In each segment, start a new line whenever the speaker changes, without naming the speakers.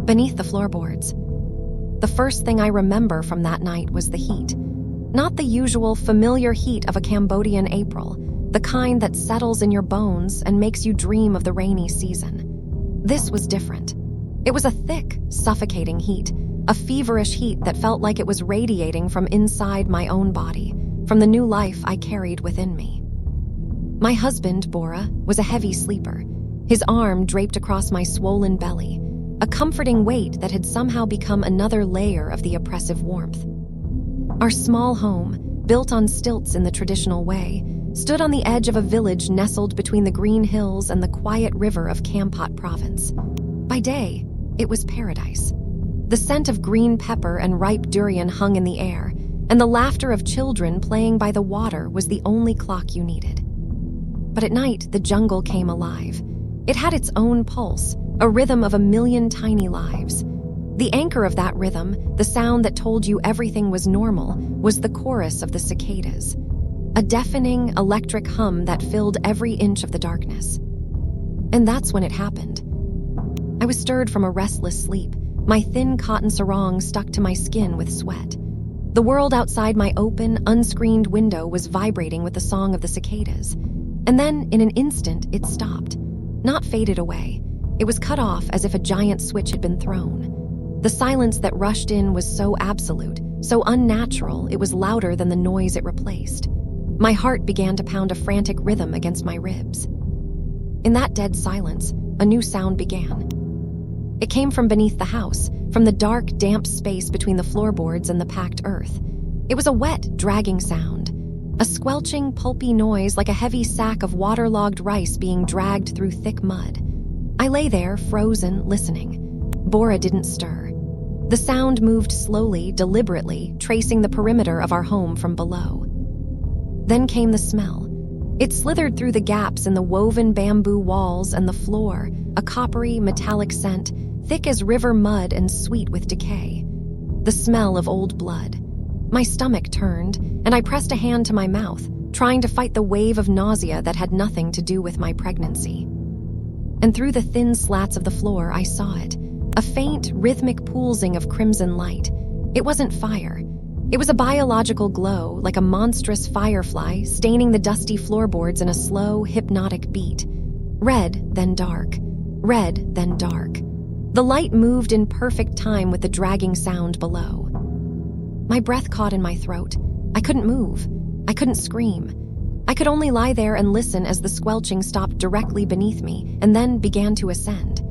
beneath the floorboards. The first thing I remember from that night was the heat. Not the usual familiar heat of a Cambodian April, the kind that settles in your bones and makes you dream of the rainy season. This was different. It was a thick, suffocating heat, a feverish heat that felt like it was radiating from inside my own body, from the new life I carried within me. My husband, Bora, was a heavy sleeper, his arm draped across my swollen belly, a comforting weight that had somehow become another layer of the oppressive warmth. Our small home, built on stilts in the traditional way, stood on the edge of a village nestled between the green hills and the quiet river of Kampot province. By day, it was paradise. The scent of green pepper and ripe durian hung in the air, and the laughter of children playing by the water was the only clock you needed. But at night, the jungle came alive. It had its own pulse, a rhythm of a million tiny lives. The anchor of that rhythm, the sound that told you everything was normal, was the chorus of the cicadas, a deafening, electric hum that filled every inch of the darkness. And that's when it happened. I was stirred from a restless sleep, my thin cotton sarong stuck to my skin with sweat. The world outside my open, unscreened window was vibrating with the song of the cicadas. And then, in an instant, it stopped. Not faded away. It was cut off as if a giant switch had been thrown. The silence that rushed in was so absolute, so unnatural, it was louder than the noise it replaced. My heart began to pound a frantic rhythm against my ribs. In that dead silence, a new sound began. It came from beneath the house, from the dark, damp space between the floorboards and the packed earth. It was a wet, dragging sound. A squelching, pulpy noise like a heavy sack of waterlogged rice being dragged through thick mud. I lay there, frozen, listening. Bora didn't stir. The sound moved slowly, deliberately, tracing the perimeter of our home from below. Then came the smell. It slithered through the gaps in the woven bamboo walls and the floor, a coppery, metallic scent, thick as river mud and sweet with decay. The smell of old blood. My stomach turned, and I pressed a hand to my mouth, trying to fight the wave of nausea that had nothing to do with my pregnancy. And through the thin slats of the floor, I saw it, a faint, rhythmic pulsing of crimson light. It wasn't fire. It was a biological glow, like a monstrous firefly, staining the dusty floorboards in a slow, hypnotic beat. Red, then dark. Red, then dark. The light moved in perfect time with the dragging sound below. My breath caught in my throat. I couldn't move. I couldn't scream. I could only lie there and listen as the squelching stopped directly beneath me and then began to ascend.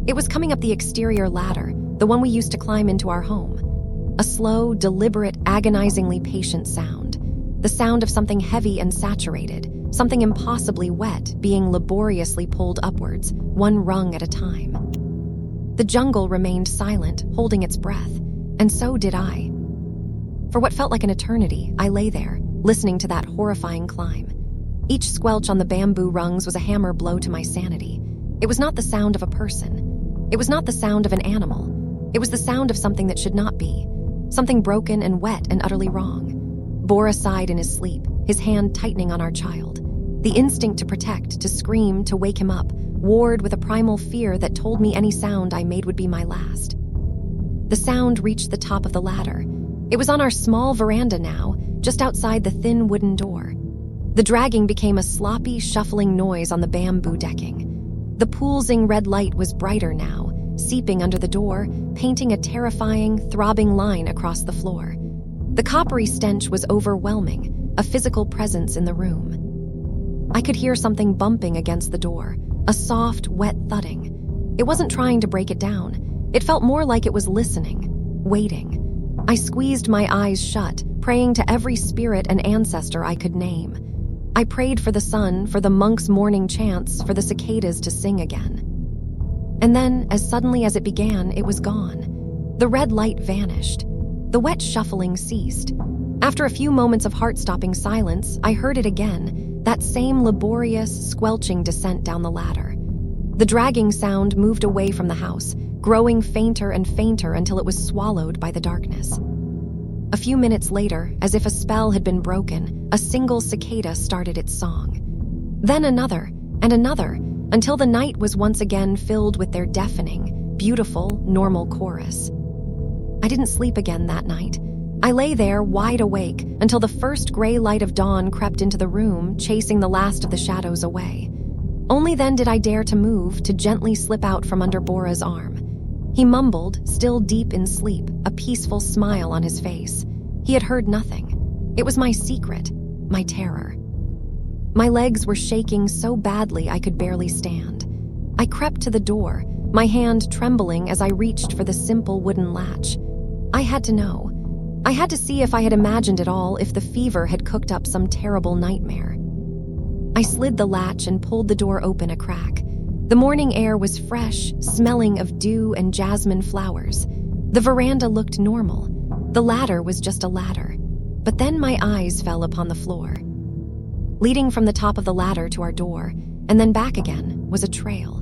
It was coming up the exterior ladder, the one we used to climb into our home. A slow, deliberate, agonizingly patient sound. The sound of something heavy and saturated, something impossibly wet being laboriously pulled upwards, one rung at a time. The jungle remained silent, holding its breath, and so did I. For what felt like an eternity, I lay there, listening to that horrifying climb. Each squelch on the bamboo rungs was a hammer blow to my sanity. It was not the sound of a person. It was not the sound of an animal. It was the sound of something that should not be. Something broken and wet and utterly wrong. Bora sighed in his sleep, his hand tightening on our child. The instinct to protect, to scream, to wake him up, warred with a primal fear that told me any sound I made would be my last. The sound reached the top of the ladder. It was on our small veranda now, just outside the thin wooden door. The dragging became a sloppy, shuffling noise on the bamboo decking. The pulsing red light was brighter now, seeping under the door, painting a terrifying, throbbing line across the floor. The coppery stench was overwhelming, a physical presence in the room. I could hear something bumping against the door, a soft, wet thudding. It wasn't trying to break it down. It felt more like it was listening, waiting. I squeezed my eyes shut, praying to every spirit and ancestor I could name. I prayed for the sun, for the monk's morning chants, for the cicadas to sing again. And then, as suddenly as it began, it was gone. The red light vanished. The wet shuffling ceased. After a few moments of heart-stopping silence, I heard it again, that same laborious, squelching descent down the ladder. The dragging sound moved away from the house, growing fainter and fainter until it was swallowed by the darkness. A few minutes later, as if a spell had been broken, a single cicada started its song. Then another, and another, until the night was once again filled with their deafening, beautiful, normal chorus. I didn't sleep again that night. I lay there, wide awake, until the first gray light of dawn crept into the room, chasing the last of the shadows away. Only then did I dare to move, to gently slip out from under Bora's arm. He mumbled, still deep in sleep, a peaceful smile on his face. He had heard nothing. It was my secret, my terror. My legs were shaking so badly I could barely stand. I crept to the door, my hand trembling as I reached for the simple wooden latch. I had to know. I had to see if I had imagined it all, if the fever had cooked up some terrible nightmare. I slid the latch and pulled the door open a crack. The morning air was fresh, smelling of dew and jasmine flowers. The veranda looked normal. The ladder was just a ladder. But then my eyes fell upon the floor. Leading from the top of the ladder to our door, and then back again, was a trail.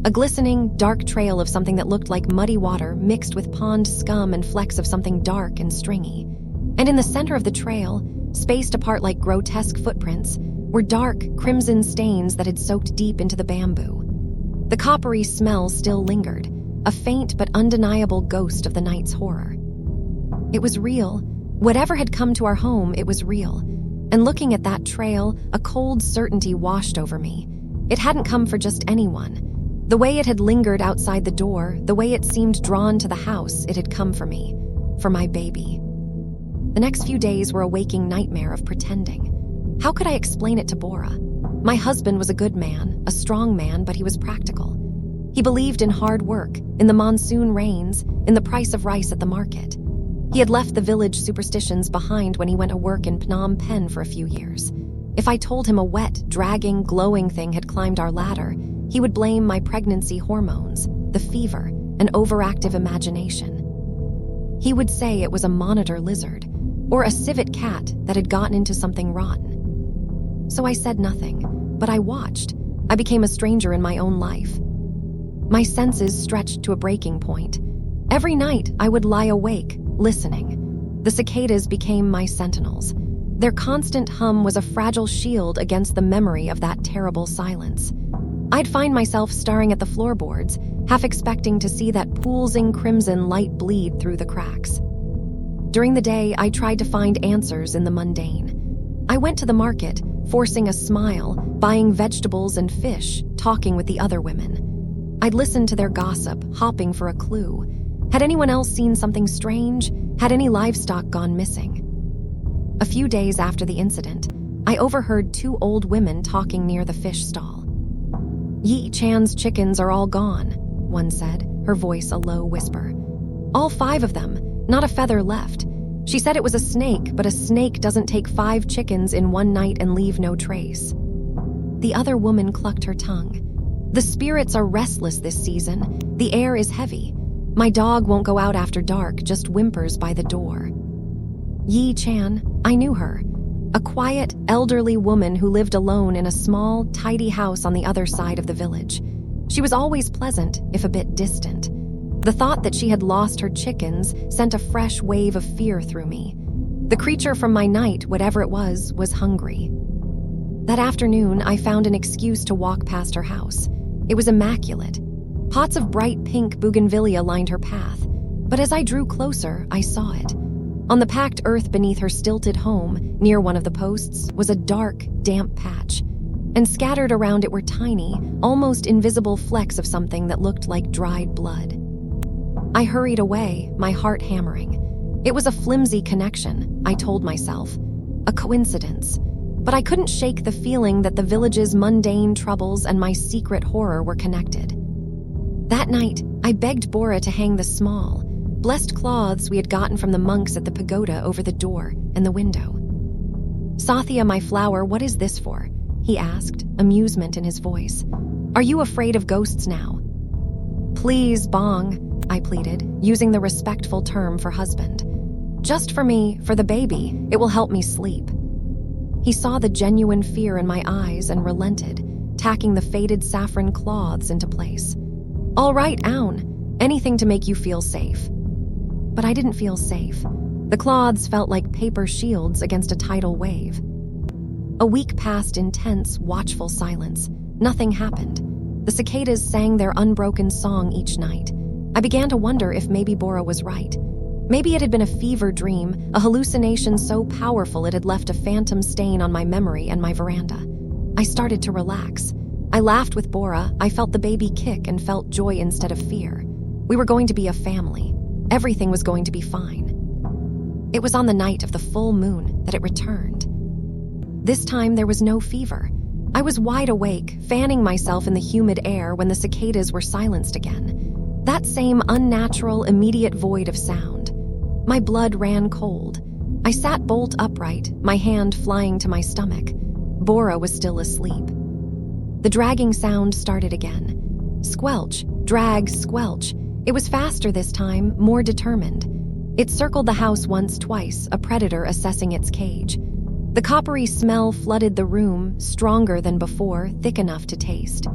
A glistening, dark trail of something that looked like muddy water mixed with pond scum and flecks of something dark and stringy. And in the center of the trail, spaced apart like grotesque footprints, were dark, crimson stains that had soaked deep into the bamboo. The coppery smell still lingered, a faint but undeniable ghost of the night's horror. It was real. Whatever had come to our home, it was real. And looking at that trail, a cold certainty washed over me. It hadn't come for just anyone. The way it had lingered outside the door, the way it seemed drawn to the house, it had come for me, for my baby. The next few days were a waking nightmare of pretending. How could I explain it to Bora? My husband was a good man, a strong man, but he was practical. He believed in hard work, in the monsoon rains, in the price of rice at the market. He had left the village superstitions behind when he went to work in Phnom Penh for a few years. If I told him a wet, dragging, glowing thing had climbed our ladder, he would blame my pregnancy hormones, the fever, an overactive imagination. He would say it was a monitor lizard, or a civet cat that had gotten into something rotten. So I said nothing, but I watched. I became a stranger in my own life. My senses stretched to a breaking point. Every night I would lie awake, listening. The cicadas became my sentinels. Their constant hum was a fragile shield against the memory of that terrible silence. I'd find myself staring at the floorboards, half expecting to see that poolsing crimson light bleed through the cracks. During the day, I tried to find answers in the mundane. I went to the market, forcing a smile, buying vegetables and fish, talking with the other women. I'd listen to their gossip, hopping for a clue. Had anyone else seen something strange? Had any livestock gone missing? A few days after the incident, I overheard two old women talking near the fish stall. "Yi Chan's chickens are all gone," one said, her voice a low whisper. "All 5 of them, not a feather left. She said it was a snake, but a snake doesn't take 5 chickens in one night and leave no trace." The other woman clucked her tongue. "The spirits are restless this season. The air is heavy. My dog won't go out after dark, just whimpers by the door." Yi Chan, I knew her. A quiet, elderly woman who lived alone in a small, tidy house on the other side of the village. She was always pleasant, if a bit distant. The thought that she had lost her chickens sent a fresh wave of fear through me. The creature from my night, whatever it was hungry. That afternoon, I found an excuse to walk past her house. It was immaculate. Pots of bright pink bougainvillea lined her path, but as I drew closer, I saw it. On the packed earth beneath her stilted home, near one of the posts, was a dark, damp patch. And scattered around it were tiny, almost invisible flecks of something that looked like dried blood. I hurried away, my heart hammering. It was a flimsy connection, I told myself. A coincidence. But I couldn't shake the feeling that the village's mundane troubles and my secret horror were connected. That night, I begged Bora to hang the small, blessed cloths we had gotten from the monks at the pagoda over the door and the window. "Sathya, my flower, what is this for?" he asked, amusement in his voice. "Are you afraid of ghosts now?" "Please, Bong," I pleaded, using the respectful term for husband. "Just for me, for the baby, it will help me sleep." He saw the genuine fear in my eyes and relented, tacking the faded saffron cloths into place. "All right, Aun, anything to make you feel safe." But I didn't feel safe. The cloths felt like paper shields against a tidal wave. A week passed in tense, watchful silence. Nothing happened. The cicadas sang their unbroken song each night. I began to wonder if maybe Bora was right. Maybe it had been a fever dream, a hallucination so powerful it had left a phantom stain on my memory and my veranda. I started to relax. I laughed with Bora, I felt the baby kick and felt joy instead of fear. We were going to be a family. Everything was going to be fine. It was on the night of the full moon that it returned. This time there was no fever. I was wide awake, fanning myself in the humid air when the cicadas were silenced again. That same unnatural, immediate void of sound. My blood ran cold. I sat bolt upright, my hand flying to my stomach. Bora was still asleep. The dragging sound started again. Squelch, drag, squelch. It was faster this time, more determined. It circled the house once, twice, a predator assessing its cage. The coppery smell flooded the room, stronger than before, thick enough to taste.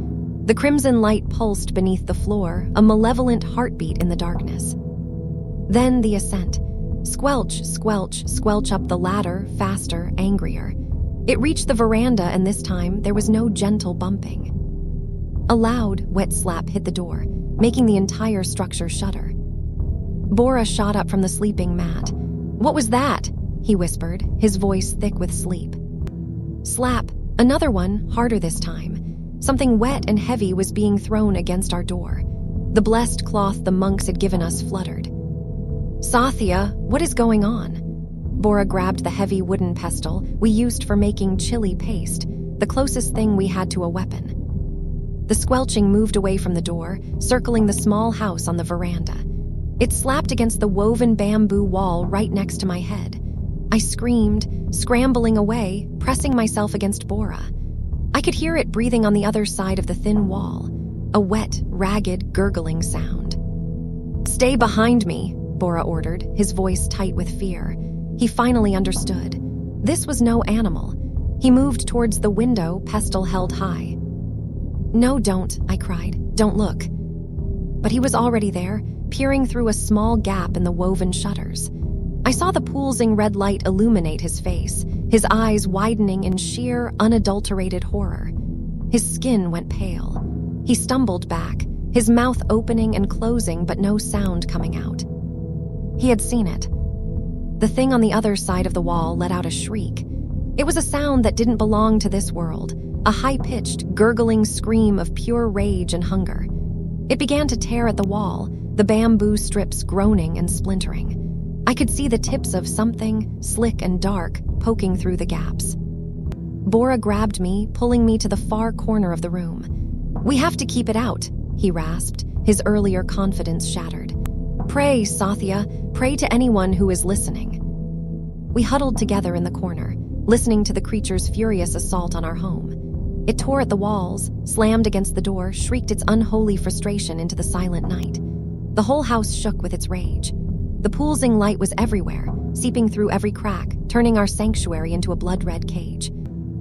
The crimson light pulsed beneath the floor, a malevolent heartbeat in the darkness. Then the ascent. Squelch, squelch, squelch up the ladder, faster, angrier. It reached the veranda, and this time there was no gentle bumping. A loud, wet slap hit the door, making the entire structure shudder. Bora shot up from the sleeping mat. "What was that?" he whispered, his voice thick with sleep. Slap. Another one, harder this time. Something wet and heavy was being thrown against our door. The blessed cloth the monks had given us fluttered. "Sathya, what is going on?" Bora grabbed the heavy wooden pestle we used for making chili paste, the closest thing we had to a weapon. The squelching moved away from the door, circling the small house on the veranda. It slapped against the woven bamboo wall right next to my head. I screamed, scrambling away, pressing myself against Bora. I could hear it breathing on the other side of the thin wall, a wet, ragged, gurgling sound. "Stay behind me," Bora ordered, his voice tight with fear. He finally understood. This was no animal. He moved towards the window, pestle held high. "No, don't," I cried. "Don't look." But he was already there, peering through a small gap in the woven shutters. I saw the pulsing red light illuminate his face, his eyes widening in sheer, unadulterated horror. His skin went pale. He stumbled back, his mouth opening and closing but no sound coming out. He had seen it. The thing on the other side of the wall let out a shriek. It was a sound that didn't belong to this world, a high-pitched, gurgling scream of pure rage and hunger. It began to tear at the wall, the bamboo strips groaning and splintering. I could see the tips of something, slick and dark, poking through the gaps. Bora grabbed me, pulling me to the far corner of the room. "We have to keep it out," he rasped, his earlier confidence shattered. "Pray, Sathya, pray to anyone who is listening." We huddled together in the corner, listening to the creature's furious assault on our home. It tore at the walls, slammed against the door, shrieked its unholy frustration into the silent night. The whole house shook with its rage. The pulsing light was everywhere, seeping through every crack, turning our sanctuary into a blood-red cage.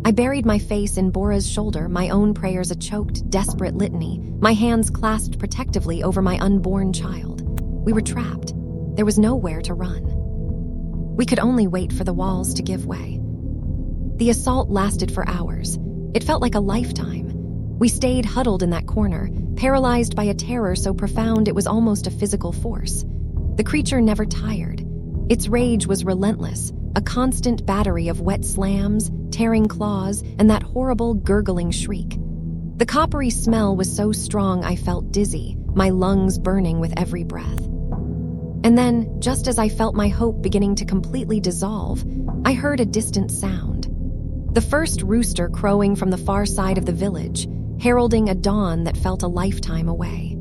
I buried my face in Bora's shoulder, my own prayers a choked, desperate litany, my hands clasped protectively over my unborn child. We were trapped. There was nowhere to run. We could only wait for the walls to give way. The assault lasted for hours. It felt like a lifetime. We stayed huddled in that corner, paralyzed by a terror so profound it was almost a physical force. The creature never tired. Its rage was relentless, a constant battery of wet slams, tearing claws, and that horrible, gurgling shriek. The coppery smell was so strong I felt dizzy, my lungs burning with every breath. And then, just as I felt my hope beginning to completely dissolve, I heard a distant sound. The first rooster crowing from the far side of the village, heralding a dawn that felt a lifetime away.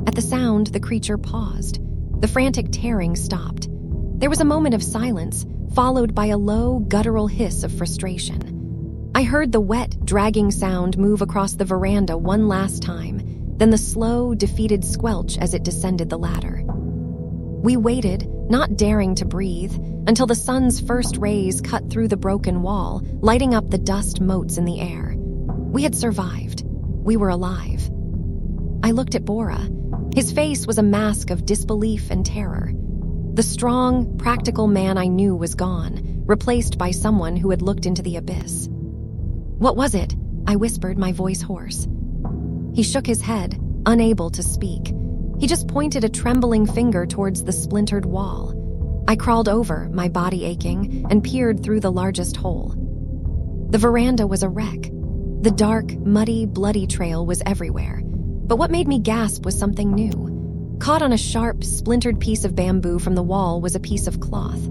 At the sound, the creature paused. The frantic tearing stopped. There was a moment of silence, followed by a low, guttural hiss of frustration. I heard the wet, dragging sound move across the veranda one last time, then the slow, defeated squelch as it descended the ladder. We waited, not daring to breathe, until the sun's first rays cut through the broken wall, lighting up the dust motes in the air. We had survived. We were alive. I looked at Bora. His face was a mask of disbelief and terror. The strong, practical man I knew was gone, replaced by someone who had looked into the abyss. "What was it?" I whispered, my voice hoarse. He shook his head, unable to speak. He just pointed a trembling finger towards the splintered wall. I crawled over, my body aching, and peered through the largest hole. The veranda was a wreck. The dark, muddy, bloody trail was everywhere. But what made me gasp was something new. Caught on a sharp, splintered piece of bamboo from the wall was a piece of cloth.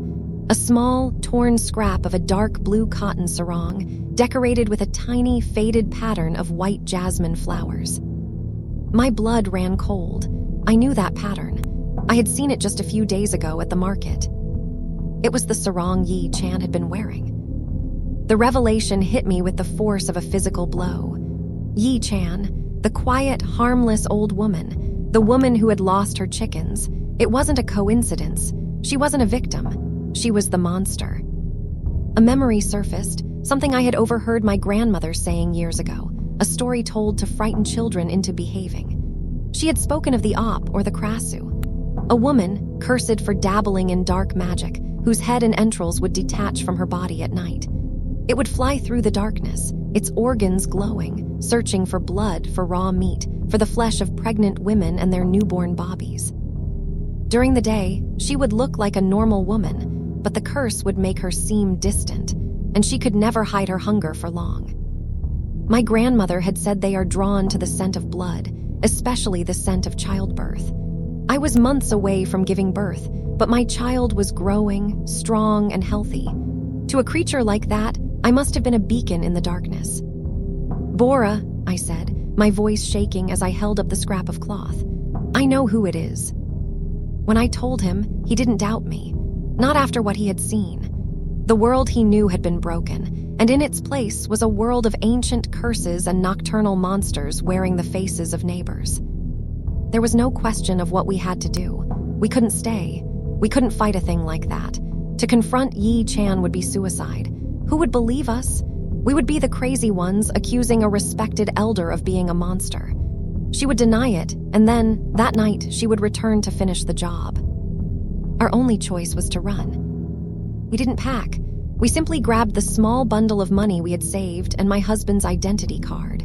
A small, torn scrap of a dark blue cotton sarong, decorated with a tiny, faded pattern of white jasmine flowers. My blood ran cold. I knew that pattern. I had seen it just a few days ago at the market. It was the sarong Yi Chan had been wearing. The revelation hit me with the force of a physical blow. Yi Chan, the quiet, harmless old woman, the woman who had lost her chickens, it wasn't a coincidence. She wasn't a victim. She was the monster. A memory surfaced, something I had overheard my grandmother saying years ago, a story told to frighten children into behaving. She had spoken of the Op, or the Krasu, a woman cursed for dabbling in dark magic, whose head and entrails would detach from her body at night. It would fly through the darkness, its organs glowing, searching for blood, for raw meat, for the flesh of pregnant women and their newborn bobbies. During the day, she would look like a normal woman, but the curse would make her seem distant, and she could never hide her hunger for long. My grandmother had said they are drawn to the scent of blood, especially the scent of childbirth. I was months away from giving birth, but my child was growing, strong, and healthy. To a creature like that, I must have been a beacon in the darkness. "Bora," I said, my voice shaking as I held up the scrap of cloth. "I know who it is." When I told him, he didn't doubt me. Not after what he had seen. The world he knew had been broken, and in its place was a world of ancient curses and nocturnal monsters wearing the faces of neighbors. There was no question of what we had to do. We couldn't stay. We couldn't fight a thing like that. To confront Yi Chan would be suicide. Who would believe us? We would be the crazy ones accusing a respected elder of being a monster. She would deny it, and then, that night, she would return to finish the job. Our only choice was to run. We didn't pack. We simply grabbed the small bundle of money we had saved and my husband's identity card.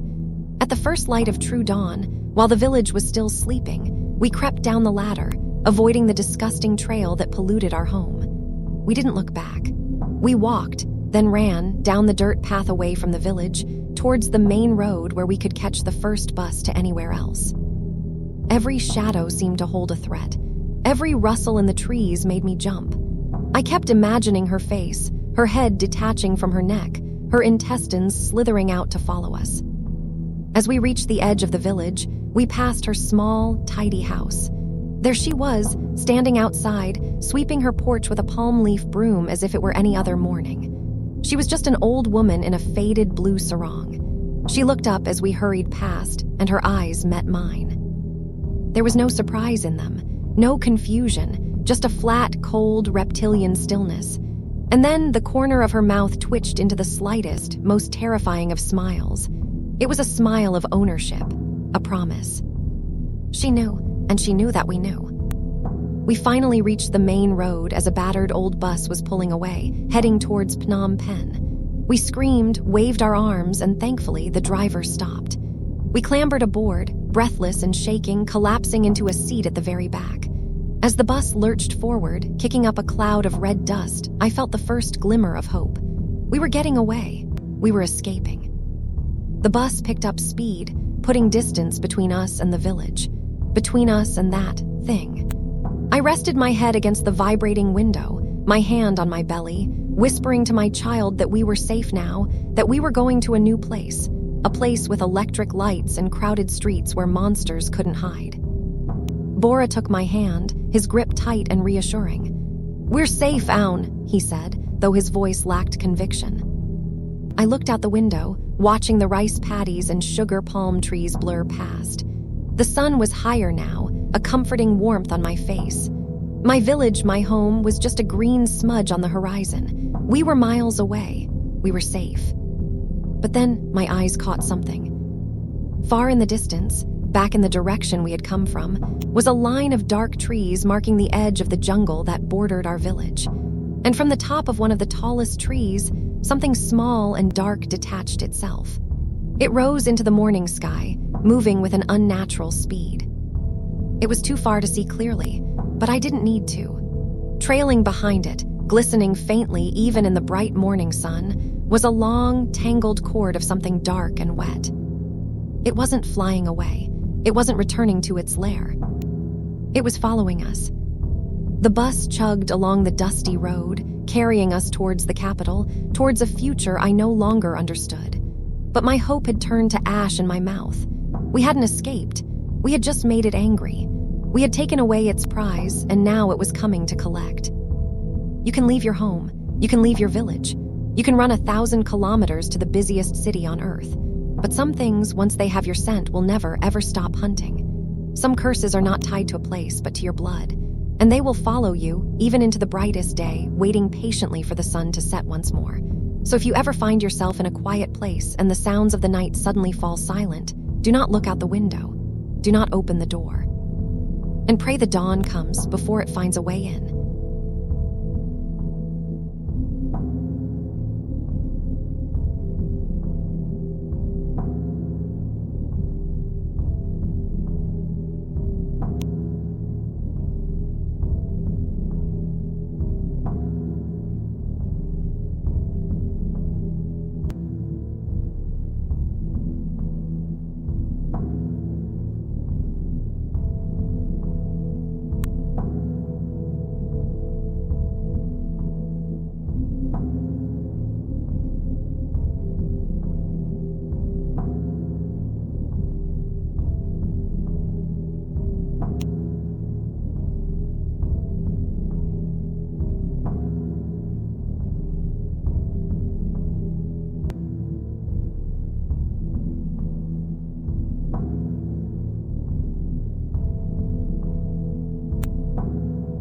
At the first light of true dawn, while the village was still sleeping, we crept down the ladder, avoiding the disgusting trail that polluted our home. We didn't look back. We walked, then ran down the dirt path away from the village, towards the main road where we could catch the first bus to anywhere else. Every shadow seemed to hold a threat. Every rustle in the trees made me jump. I kept imagining her face, her head detaching from her neck, her intestines slithering out to follow us. As we reached the edge of the village, we passed her small, tidy house. There she was, standing outside, sweeping her porch with a palm leaf broom as if it were any other morning. She was just an old woman in a faded blue sarong. She looked up as we hurried past, and her eyes met mine. There was no surprise in them, no confusion, just a flat, cold, reptilian stillness. And then the corner of her mouth twitched into the slightest, most terrifying of smiles. It was a smile of ownership, a promise. She knew, and she knew that we knew. We finally reached the main road as a battered old bus was pulling away, heading towards Phnom Penh. We screamed, waved our arms, and thankfully the driver stopped. We clambered aboard, breathless and shaking, collapsing into a seat at the very back. As the bus lurched forward, kicking up a cloud of red dust, I felt the first glimmer of hope. We were getting away. We were escaping. The bus picked up speed, putting distance between us and the village, between us and that thing. I rested my head against the vibrating window, my hand on my belly, whispering to my child that we were safe now, that we were going to a new place, a place with electric lights and crowded streets where monsters couldn't hide. Bora took my hand, his grip tight and reassuring. "We're safe, Aun," he said, though his voice lacked conviction. I looked out the window, watching the rice paddies and sugar palm trees blur past. The sun was higher now, a comforting warmth on my face. My village, my home, was just a green smudge on the horizon. We were miles away. We were safe. But then my eyes caught something. Far in the distance, back in the direction we had come from, was a line of dark trees marking the edge of the jungle that bordered our village. And from the top of one of the tallest trees, something small and dark detached itself. It rose into the morning sky, moving with an unnatural speed. It was too far to see clearly, but I didn't need to. Trailing behind it, glistening faintly even in the bright morning sun, was a long, tangled cord of something dark and wet. It wasn't flying away. It wasn't returning to its lair. It was following us. The bus chugged along the dusty road, carrying us towards the capital, towards a future I no longer understood. But my hope had turned to ash in my mouth. We hadn't escaped. We had just made it angry. We had taken away its prize, and now it was coming to collect. You can leave your home. You can leave your village. You can run 1,000 kilometers to the busiest city on Earth. But some things, once they have your scent, will never, ever stop hunting. Some curses are not tied to a place, but to your blood. And they will follow you, even into the brightest day, waiting patiently for the sun to set once more. So if you ever find yourself in a quiet place and the sounds of the night suddenly fall silent, do not look out the window. Do not open the door. And pray the dawn comes before it finds a way in.